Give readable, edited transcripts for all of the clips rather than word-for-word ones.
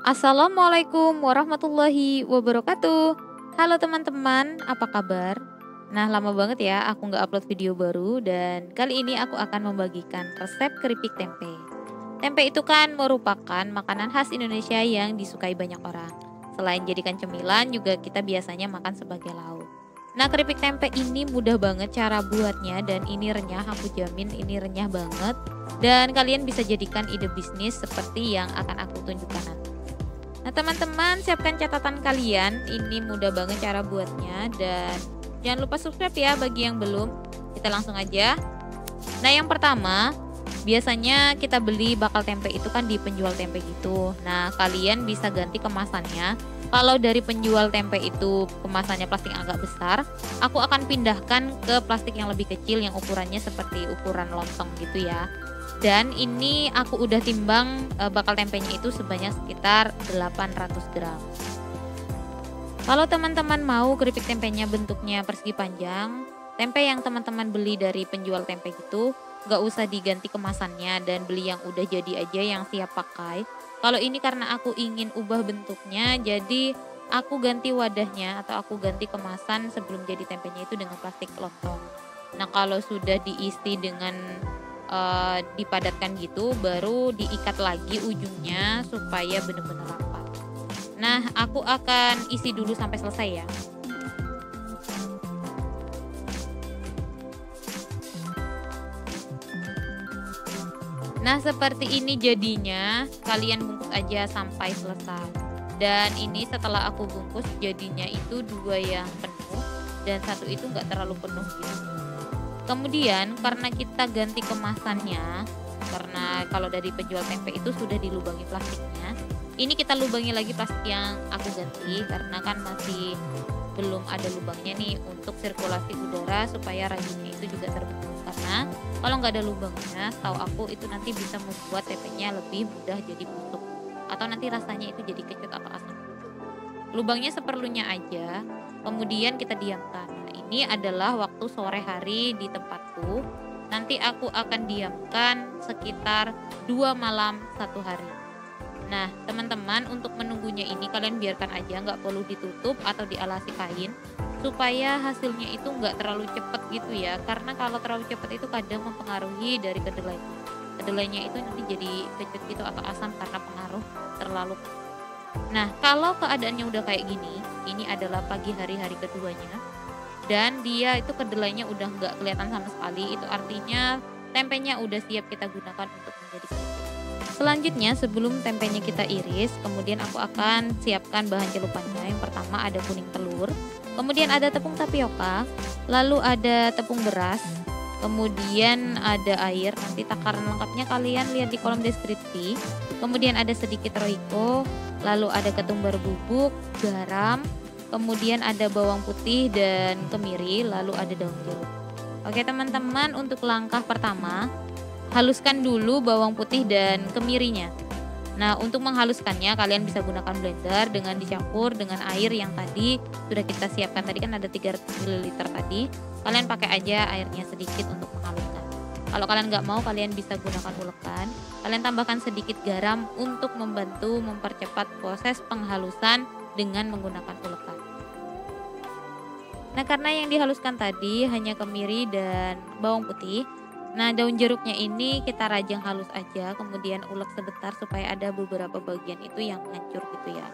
Assalamualaikum warahmatullahi wabarakatuh. Halo teman-teman, apa kabar? Nah, lama banget ya aku nggak upload video baru dan kali ini aku akan membagikan resep keripik tempe. Tempe itu kan merupakan makanan khas Indonesia yang disukai banyak orang. Selain jadikan cemilan, juga kita biasanya makan sebagai lauk. Nah, keripik tempe ini mudah banget cara buatnya dan ini renyah, aku jamin ini renyah banget. Dan kalian bisa jadikan ide bisnis seperti yang akan aku tunjukkan nanti. Nah, teman-teman, siapkan catatan kalian. Ini mudah banget cara buatnya dan jangan lupa subscribe ya bagi yang belum. Kita langsung aja. Nah, yang pertama, biasanya kita beli bakal tempe itu kan di penjual tempe gitu. Nah, kalian bisa ganti kemasannya. Kalau dari penjual tempe itu kemasannya plastik yang agak besar, aku akan pindahkan ke plastik yang lebih kecil yang ukurannya seperti ukuran lontong gitu ya. Dan ini aku udah timbang bakal tempenya itu sebanyak sekitar 800 gram. Kalau teman-teman mau keripik tempenya bentuknya persegi panjang, tempe yang teman-teman beli dari penjual tempe gitu, gak usah diganti kemasannya dan beli yang udah jadi aja yang siap pakai. Kalau ini karena aku ingin ubah bentuknya, jadi aku ganti wadahnya atau aku ganti kemasan sebelum jadi tempenya itu dengan plastik lontong. Nah, kalau sudah diisi dengan dipadatkan gitu, baru diikat lagi ujungnya supaya benar-benar rapat. Nah, aku akan isi dulu sampai selesai ya. Nah, seperti ini jadinya, kalian bungkus aja sampai selesai. Dan ini setelah aku bungkus jadinya itu 2 yang penuh dan 1 itu nggak terlalu penuh gitu. Kemudian karena kita ganti kemasannya, karena kalau dari penjual tempe itu sudah dilubangi plastiknya, ini kita lubangi lagi plastik yang aku ganti karena kan masih belum ada lubangnya nih untuk sirkulasi udara supaya rayunya itu juga terbentuk. Karena kalau nggak ada lubangnya, setahu aku itu nanti bisa membuat tempenya lebih mudah jadi busuk atau nanti rasanya itu jadi kecut atau asam. Lubangnya seperlunya aja, kemudian kita diamkan. Nah, ini adalah waktu sore hari di tempatku. Nanti aku akan diamkan sekitar 2 malam 1 hari. Nah, teman-teman, untuk menunggunya ini kalian biarkan aja, nggak perlu ditutup atau dialasi kain supaya hasilnya itu nggak terlalu cepet gitu ya. Karena kalau terlalu cepet itu kadang mempengaruhi dari kedelainya. Kedelainya itu nanti jadi kecut gitu atau asam karena pengaruh terlalu. Nah, kalau keadaannya udah kayak gini, ini adalah pagi hari keduanya, dan dia itu kedelainya udah nggak kelihatan sama sekali, itu artinya tempenya udah siap kita gunakan untuk menjadi keripik. Selanjutnya, sebelum tempenya kita iris, kemudian aku akan siapkan bahan celupannya. Yang pertama ada kuning telur, kemudian ada tepung tapioka, lalu ada tepung beras, kemudian ada air. Nanti takaran lengkapnya kalian lihat di kolom deskripsi. Kemudian ada sedikit roiko, lalu ada ketumbar bubuk, garam, kemudian ada bawang putih dan kemiri, lalu ada daun jeruk. Oke teman-teman, untuk langkah pertama, haluskan dulu bawang putih dan kemirinya. Nah, untuk menghaluskannya kalian bisa gunakan blender dengan dicampur dengan air yang tadi sudah kita siapkan. Tadi kan ada 300 ml tadi. Kalian pakai aja airnya sedikit untuk menghaluskan. Kalau kalian nggak mau, kalian bisa gunakan ulekan. Kalian tambahkan sedikit garam untuk membantu mempercepat proses penghalusan dengan menggunakan ulekan. Nah, karena yang dihaluskan tadi hanya kemiri dan bawang putih. Nah, daun jeruknya ini kita rajang halus aja, kemudian ulek sebentar supaya ada beberapa bagian itu yang hancur gitu ya.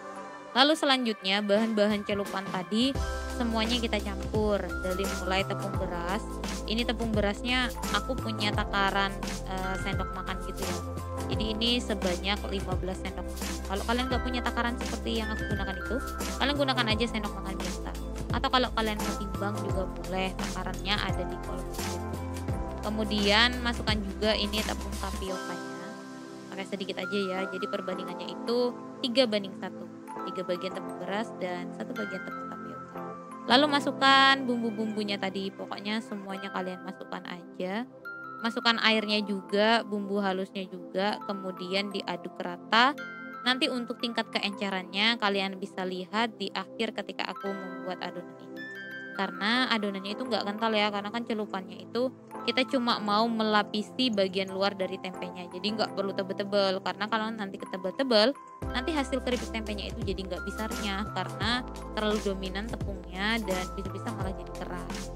Lalu selanjutnya bahan-bahan celupan tadi semuanya kita campur, dari mulai tepung beras. Ini tepung berasnya aku punya takaran sendok makan gitu ya. Jadi ini sebanyak 15 sendok makan. Kalau kalian nggak punya takaran seperti yang aku gunakan itu, kalian gunakan aja sendok makan biasa. Atau kalau kalian mau timbang juga boleh, takarannya ada di kolom deskripsi. Kemudian masukkan juga ini tepung tapiokanya, pakai sedikit aja ya, jadi perbandingannya itu 3:1, 3 bagian tepung beras dan 1 bagian tepung tapioka. Lalu masukkan bumbu-bumbunya tadi, pokoknya semuanya kalian masukkan aja. Masukkan airnya juga, bumbu halusnya juga, kemudian diaduk rata. Nanti untuk tingkat keencerannya kalian bisa lihat di akhir ketika aku membuat adonan ini. karena adonannya itu nggak kental ya, karena kan celupannya itu kita cuma mau melapisi bagian luar dari tempenya, jadi nggak perlu tebel-tebel, karena kalau nanti ketebel-tebel nanti hasil keripik tempenya itu jadi nggak bisa renyah karena terlalu dominan tepungnya dan bisa-bisa malah jadi keras.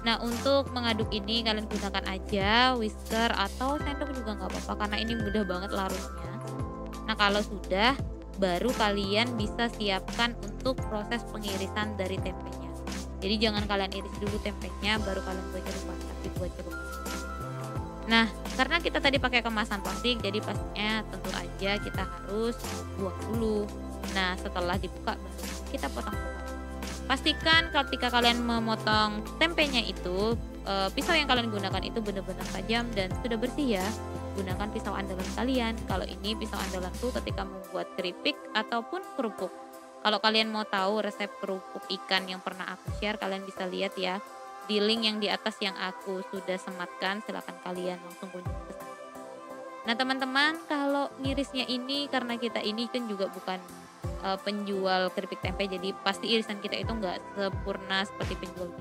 Nah, untuk mengaduk ini kalian gunakan aja whisker atau sendok juga nggak apa-apa karena ini mudah banget larutnya. Nah, kalau sudah, baru kalian bisa siapkan untuk proses pengirisan dari tempenya. Jadi jangan kalian iris dulu tempenya baru kalian buat celupan, tapi buat celupan. Nah, karena kita tadi pakai kemasan plastik, jadi pastinya tentu aja kita harus buang dulu. Nah, setelah dibuka baru kita potong-potong. Pastikan ketika kalian memotong tempenya itu, pisau yang kalian gunakan itu benar-benar tajam dan sudah bersih ya. Gunakan pisau andalan kalian. Kalau ini pisau andalanku ketika membuat keripik ataupun kerupuk. Kalau kalian mau tahu resep kerupuk ikan yang pernah aku share, kalian bisa lihat ya di link yang di atas yang aku sudah sematkan. Silahkan kalian langsung kunjungi ke sana. Nah teman-teman, kalau ngirisnya ini karena kita ini kan juga bukan penjual keripik tempe, jadi pasti irisan kita itu enggak sempurna seperti penjual.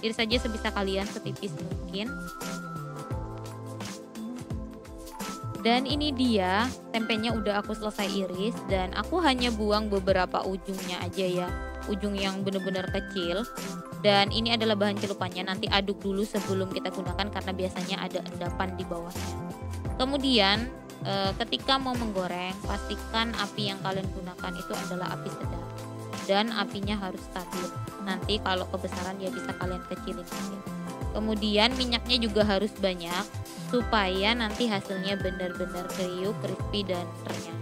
Iris saja sebisa kalian, setipis mungkin. Dan ini dia tempenya udah aku selesai iris dan aku hanya buang beberapa ujungnya aja ya, ujung yang benar-benar kecil. Dan ini adalah bahan celupannya, nanti aduk dulu sebelum kita gunakan karena biasanya ada endapan di bawahnya. Kemudian ketika mau menggoreng, pastikan api yang kalian gunakan itu adalah api sedang dan apinya harus stabil. Nanti kalau kebesaran ya bisa kalian kecilin sedikit. Kemudian minyaknya juga harus banyak supaya nanti hasilnya benar-benar kriuk, crispy dan renyah.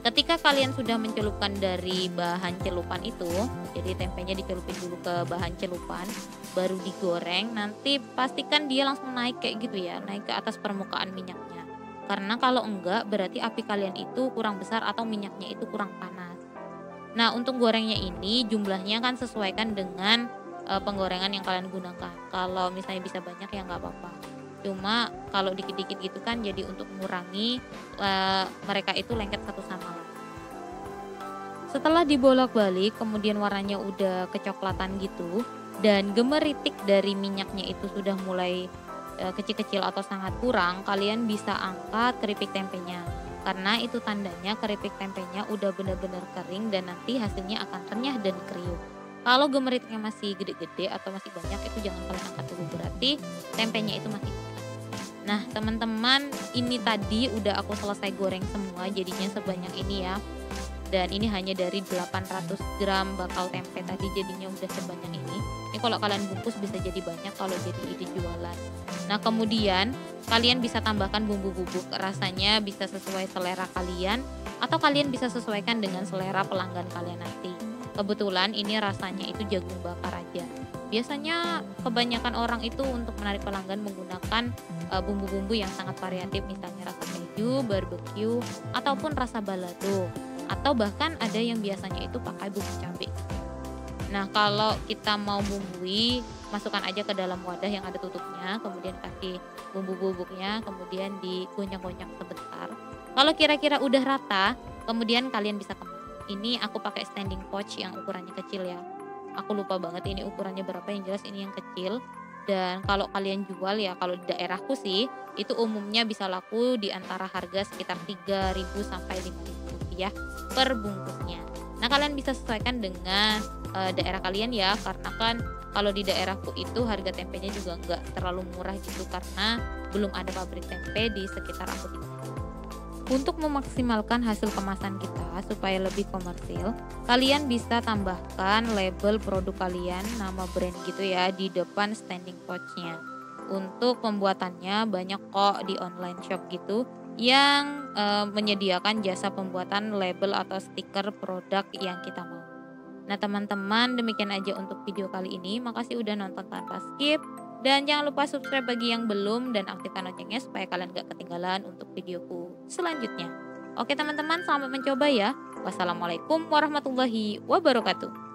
Ketika kalian sudah mencelupkan dari bahan celupan itu, jadi tempenya dicelupin dulu ke bahan celupan, baru digoreng. Nanti pastikan dia langsung naik kayak gitu ya, naik ke atas permukaan minyaknya. Karena kalau enggak berarti api kalian itu kurang besar atau minyaknya itu kurang panas. Nah, untuk gorengnya ini jumlahnya kan sesuaikan dengan penggorengan yang kalian gunakan. Kalau misalnya bisa banyak ya nggak apa-apa. Cuma kalau dikit-dikit gitu kan jadi untuk mengurangi mereka itu lengket satu sama lain. Setelah dibolak-balik kemudian warnanya udah kecoklatan gitu dan gemeritik dari minyaknya itu sudah mulai kecil-kecil atau sangat kurang, kalian bisa angkat keripik tempenya. Karena itu tandanya keripik tempenya udah benar-benar kering dan nanti hasilnya akan renyah dan kriuk. Kalau gemeritiknya masih gede-gede atau masih banyak itu jangan kalian angkat dulu, berarti tempenya itu masih panas. Nah teman-teman, ini tadi udah aku selesai goreng semua jadinya sebanyak ini ya. Dan ini hanya dari 800 gram bakal tempe tadi jadinya udah sebanyak ini. Ini kalau kalian bungkus bisa jadi banyak kalau jadi ide jualan. Nah kemudian kalian bisa tambahkan bumbu bubuk, rasanya bisa sesuai selera kalian atau kalian bisa sesuaikan dengan selera pelanggan kalian nanti. Kebetulan ini rasanya itu jagung bakar aja. Biasanya kebanyakan orang itu untuk menarik pelanggan menggunakan bumbu-bumbu yang sangat variatif, misalnya rasa keju, barbecue, ataupun rasa balado. Atau bahkan ada yang biasanya itu pakai bumbu cabai. Nah kalau kita mau bumbui, masukkan aja ke dalam wadah yang ada tutupnya, kemudian kasih bumbu bubuknya, kemudian digoncang-goncang sebentar. Kalau kira-kira udah rata, kemudian kalian bisa kemas. Ini aku pakai standing pouch yang ukurannya kecil ya. Aku lupa banget ini ukurannya berapa, yang jelas ini yang kecil. Dan kalau kalian jual ya, kalau di daerahku sih, itu umumnya bisa laku di antara harga sekitar 3.000 sampai 5.000 rupiah per bungkusnya. Nah kalian bisa sesuaikan dengan daerah kalian ya, karena kan kalau di daerahku itu harga tempenya juga nggak terlalu murah gitu karena belum ada pabrik tempe di sekitar aku tinggal. Untuk memaksimalkan hasil kemasan kita supaya lebih komersil, kalian bisa tambahkan label produk kalian, nama brand gitu ya di depan standing pouch-nya. Untuk pembuatannya banyak kok di online shop gitu yang menyediakan jasa pembuatan label atau stiker produk yang kita mau. Nah teman-teman, demikian aja untuk video kali ini. Makasih udah nonton tanpa skip. Dan jangan lupa subscribe bagi yang belum dan aktifkan loncengnya supaya kalian gak ketinggalan untuk videoku selanjutnya. Oke teman-teman, selamat mencoba ya. Wassalamualaikum warahmatullahi wabarakatuh.